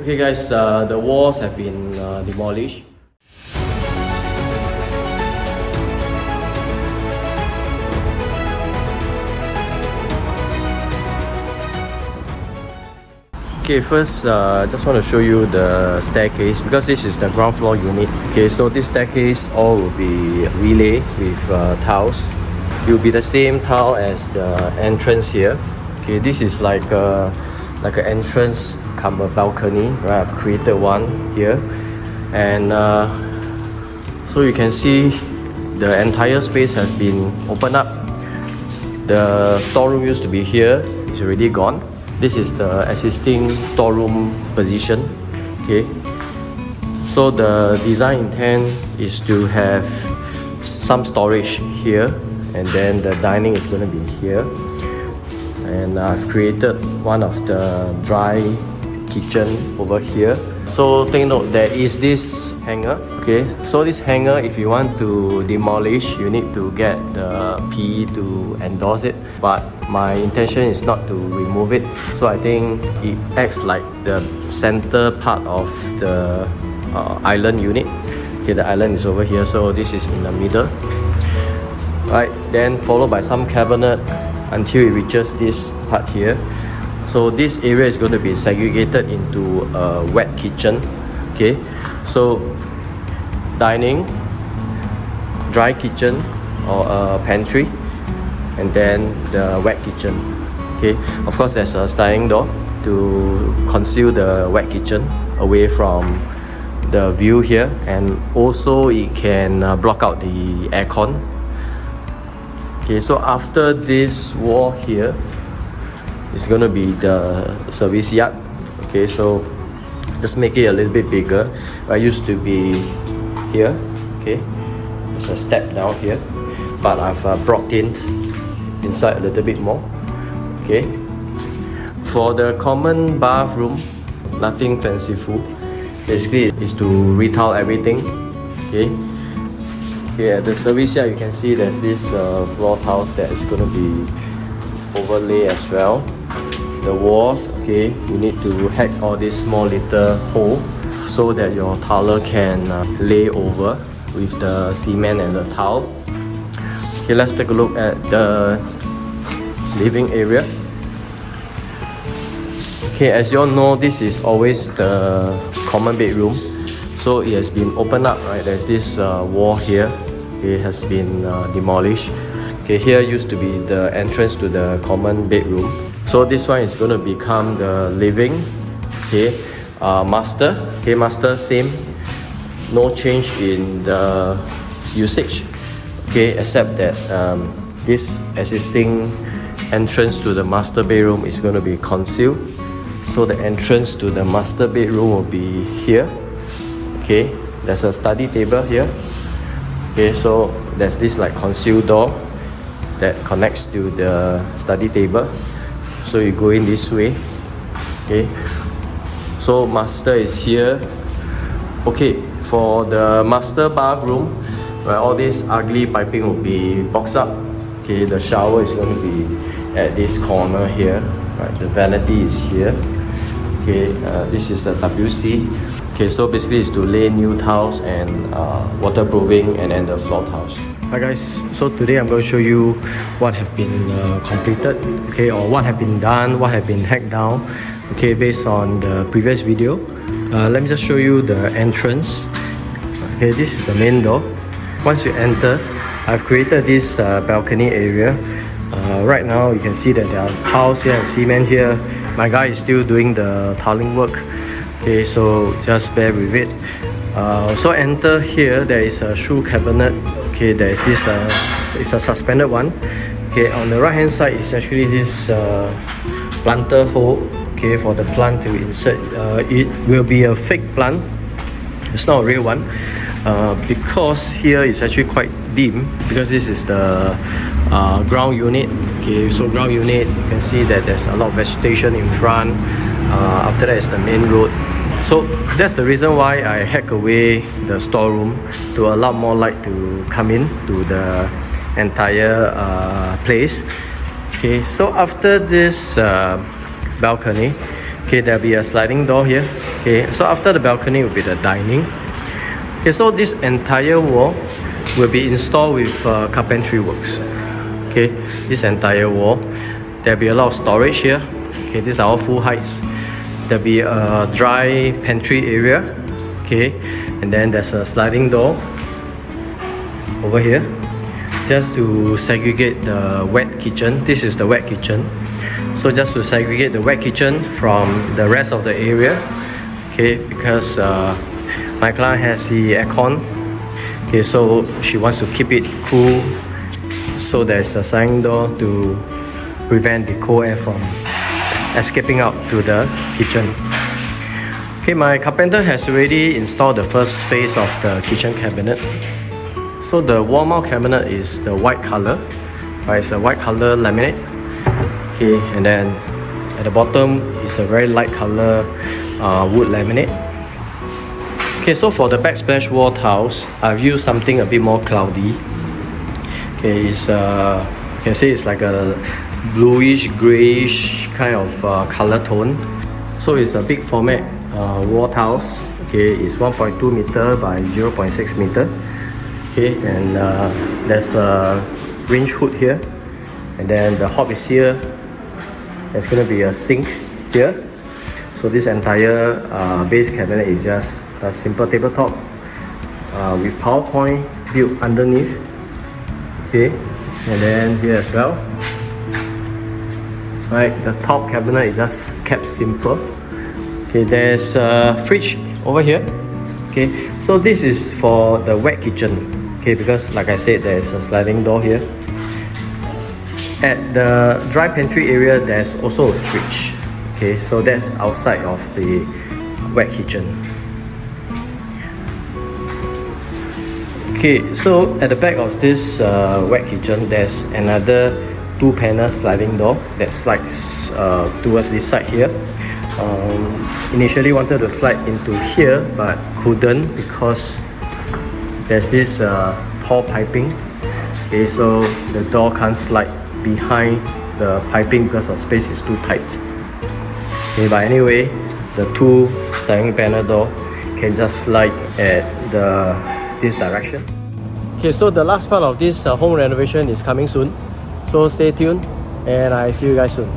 Okay guys, the walls have been demolished. Okay, first just want to show you the staircase because this is the ground floor unit. Okay, so this staircase all will be relay with tiles. It will be the same tile as the entrance here. Okay, this is like an entrance come a balcony, right? I've created one here, and so you can see the entire space has been opened up. The storeroom used to be here, it's already gone. This is the existing storeroom position. Okay, so the design intent is to have some storage here, and then the dining is going to be here. And I've created one of the dry kitchen over here. So take note, there is this hanger. Okay, so this hanger, if you want to demolish, you need to get the PE to endorse it, but my intention is not to remove it. So I think it acts like the center part of the island unit. Okay, the island is over here, so this is in the middle. Right, then followed by some cabinet until it reaches this part here. So this area is going to be segregated into a wet kitchen. Okay, so dining, dry kitchen or a pantry, and then the wet kitchen. Okay, of course there's a sliding door to conceal the wet kitchen away from the view here, and also it can block out the aircon. Okay, so after this wall here, it's gonna be the service yard. Okay, so just make it a little bit bigger. I used to be here. Okay, there's a step down here, but I've brought in inside a little bit more. Okay, for the common bathroom, nothing fanciful. Basically, it's to retile everything. Okay. Okay, at the service yard, you can see there's this floor tiles that is going to be overlay as well. The walls, okay, you need to hack all these small little hole so that your tiler can lay over with the cement and the tile. Okay, let's take a look at the living area. Okay, as you all know, this is always the common bedroom. So it has been opened up, right? There's this wall here. Okay, it has been demolished. Okay, here used to be the entrance to the common bedroom. So this one is going to become the living. Okay, master. Okay, master same. No change in the usage. Okay, except that this existing entrance to the master bedroom is going to be concealed. So the entrance to the master bedroom will be here. Okay, there's a study table here. Okay, so there's this like concealed door that connects to the study table. So you go in this way. Okay, so master is here. Okay, for the master bathroom, where all this ugly piping will be boxed up. Okay, the shower is going to be at this corner here. Right, the vanity is here. Okay, this is the WC. Okay, so basically it's to lay new tiles and waterproofing, and then the floor tiles. Hi guys, so today I'm going to show you what have been completed, okay, or what have been done, what have been hacked down, okay, based on the previous video. Let me just show you the entrance. Okay, this is the main door. Once you enter, I've created this balcony area. Right now you can see that there are tiles here and cement here. My guy is still doing the tiling work. Okay, so just bear with it. So enter here, there is a shoe cabinet. Okay, there is this, it's a suspended one. Okay, on the right hand side is actually this planter hole. Okay, for the plant to insert. It will be a fake plant. It's not a real one. Because here is actually quite dim, because this is the ground unit. Okay, so ground unit, you can see that there's a lot of vegetation in front. After that is the main road. So that's the reason why I hack away the storeroom to allow more light to come in to the entire place. Okay, so after this balcony, Okay, there'll be a sliding door here. Okay, so after the balcony will be the dining. Okay, so this entire wall will be installed with carpentry works. Okay, this entire wall. There'll be a lot of storage here. Okay, these are all full heights. There'll be a dry pantry area. Okay, and then there's a sliding door over here just to segregate the wet kitchen. This is the wet kitchen. So just to segregate the wet kitchen from the rest of the area. Okay, because my client has the aircon. Okay, so she wants to keep it cool. So there's a sliding door to prevent the cold air from escaping out to the kitchen. Okay, my carpenter has already installed the first phase of the kitchen cabinet. So the wall mount cabinet is the white color, right? It's a white color laminate. Okay, and then at the bottom is a very light color wood laminate. Okay, so for the backsplash wall tiles, I've used something a bit more cloudy. Okay, it's you can say it's like a bluish grayish kind of color tone. So it's a big format wall tiles. Okay, it's 1.2 meter by 0.6 meter. Okay, and there's a range hood here, and then the hob is here. There's gonna be a sink here. So this entire base cabinet is just a simple tabletop with PowerPoint built underneath. Okay, and then here as well. Right, the top cabinet is just kept simple. Okay, there's a fridge over here. Okay, so this is for the wet kitchen. Okay, because like I said, there's a sliding door here. At the dry pantry area, there's also a fridge. Okay, so that's outside of the wet kitchen. Okay, so at the back of this wet kitchen, there's another 2-panel sliding door that slides towards this side here. Initially wanted to slide into here, but couldn't because there's this tall piping. Okay, so the door can't slide behind the piping because the space is too tight. Okay, but anyway, the 2 sliding panel door can just slide at this direction. Okay, so the last part of this home renovation is coming soon. So stay tuned and I see you guys soon.